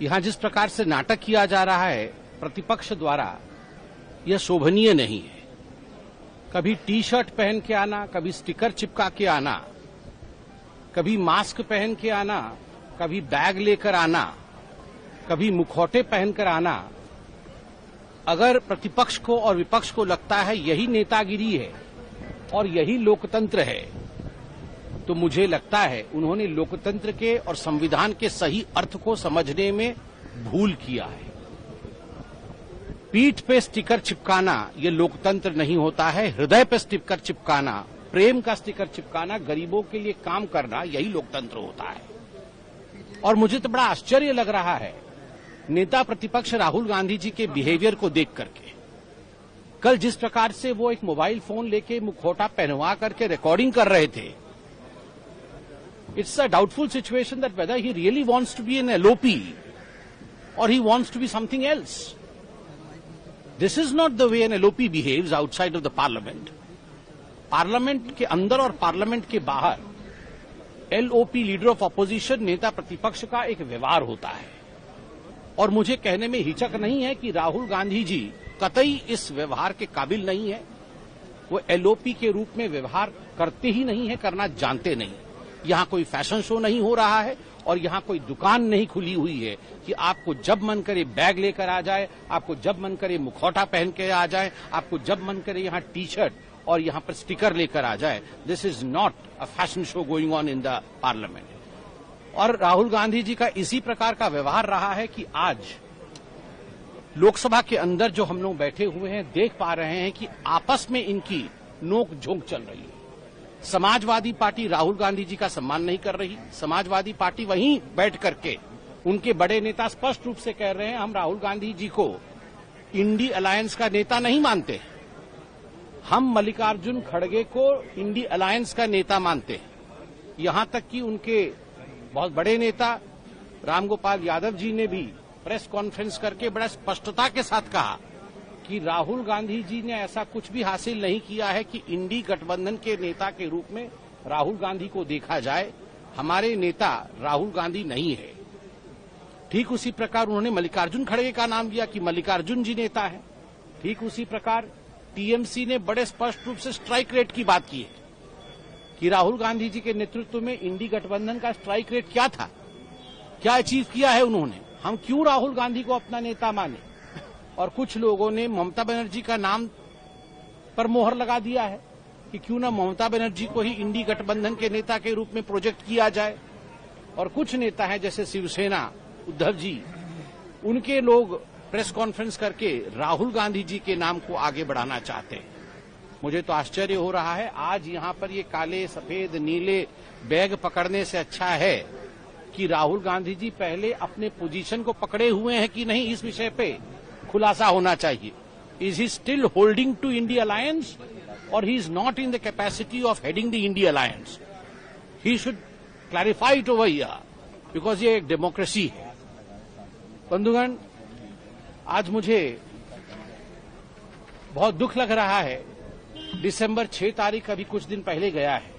यहां जिस प्रकार से नाटक किया जा रहा है प्रतिपक्ष द्वारा, यह शोभनीय नहीं है। कभी टी शर्ट पहन के आना, कभी स्टिकर चिपका के आना, कभी मास्क पहन के आना, कभी बैग लेकर आना, कभी मुखौटे पहनकर आना। अगर प्रतिपक्ष को और विपक्ष को लगता है यही नेतागिरी है और यही लोकतंत्र है, तो मुझे लगता है उन्होंने लोकतंत्र के और संविधान के सही अर्थ को समझने में भूल किया है। पीठ पे स्टिकर चिपकाना ये लोकतंत्र नहीं होता है। हृदय पे स्टिकर चिपकाना, प्रेम का स्टिकर चिपकाना, गरीबों के लिए काम करना, यही लोकतंत्र होता है। और मुझे तो बड़ा आश्चर्य लग रहा है नेता प्रतिपक्ष राहुल गांधी जी के बिहेवियर को देख करके। कल जिस प्रकार से वो एक मोबाइल फोन लेके मुखौटा पहनवा करके रिकॉर्डिंग कर रहे थे, it's a doubtful situation that whether he really wants to be an LOP और he wants to be something else. This is not the way an LOP behaves outside of the parliament. Parliament के अंदर और parliament के बाहर LOP, leader of opposition, नेता प्रतिपक्ष का एक व्यवहार होता है। और मुझे कहने में हिचक नहीं है कि राहुल गांधी जी कतई इस व्यवहार के काबिल नहीं है। वो एलओपी के रूप में व्यवहार करते ही नहीं है, करना जानते नहीं। यहां कोई फैशन शो नहीं हो रहा है और यहां कोई दुकान नहीं खुली हुई है कि आपको जब मन करे बैग लेकर आ जाए, आपको जब मन करे मुखौटा पहन के आ जाए, आपको जब मन करे यहां टी शर्ट और यहां पर स्टिकर लेकर आ जाए। This is not a fashion show going on in the parliament. और राहुल गांधी जी का इसी प्रकार का व्यवहार रहा है कि आज लोकसभा के अंदर जो हम लोग बैठे हुए हैं देख पा रहे हैं कि आपस में इनकी नोक झोंक चल रही है। समाजवादी पार्टी राहुल गांधी जी का सम्मान नहीं कर रही। समाजवादी पार्टी वहीं बैठ करके उनके बड़े नेता स्पष्ट रूप से कह रहे हैं हम राहुल गांधी जी को इंडी अलायंस का नेता नहीं मानते, हम मल्लिकार्जुन खड़गे को इंडी अलायंस का नेता मानते हैं। यहां तक कि उनके बहुत बड़े नेता रामगोपाल यादव जी ने भी प्रेस कॉन्फ्रेंस करके बड़ा स्पष्टता के साथ कहा कि राहुल गांधी जी ने ऐसा कुछ भी हासिल नहीं किया है कि इंडी गठबंधन के नेता के रूप में राहुल गांधी को देखा जाए। हमारे नेता राहुल गांधी नहीं है। ठीक उसी प्रकार उन्होंने मल्लिकार्जुन खड़गे का नाम लिया कि मल्लिकार्जुन जी नेता है। ठीक उसी प्रकार टीएमसी ने बड़े स्पष्ट रूप से स्ट्राइक रेट की बात की है कि राहुल गांधी जी के नेतृत्व में इंडी गठबंधन का स्ट्राइक रेट क्या था, क्या अचीव किया है उन्होंने, हम क्यों राहुल गांधी को अपना नेता माने। और कुछ लोगों ने ममता बनर्जी का नाम पर मोहर लगा दिया है कि क्यों ना ममता बनर्जी को ही इंडी गठबंधन के नेता के रूप में प्रोजेक्ट किया जाए। और कुछ नेता हैं जैसे शिवसेना उद्धव जी, उनके लोग प्रेस कॉन्फ्रेंस करके राहुल गांधी जी के नाम को आगे बढ़ाना चाहते हैं। मुझे तो आश्चर्य हो रहा है, आज यहां पर ये काले सफेद नीले बैग पकड़ने से अच्छा है कि राहुल गांधी जी पहले अपने पोजीशन को पकड़े हुए हैं कि नहीं, इस विषय पे खुलासा होना चाहिए। Is he still holding to INDI alliance और he is not in the capacity of heading the INDI alliance. He should clarify it over here because ये एक डेमोक्रेसी है। बंधुगण, आज मुझे बहुत दुख लग रहा है। दिसंबर 6 तारीख अभी कुछ दिन पहले गया है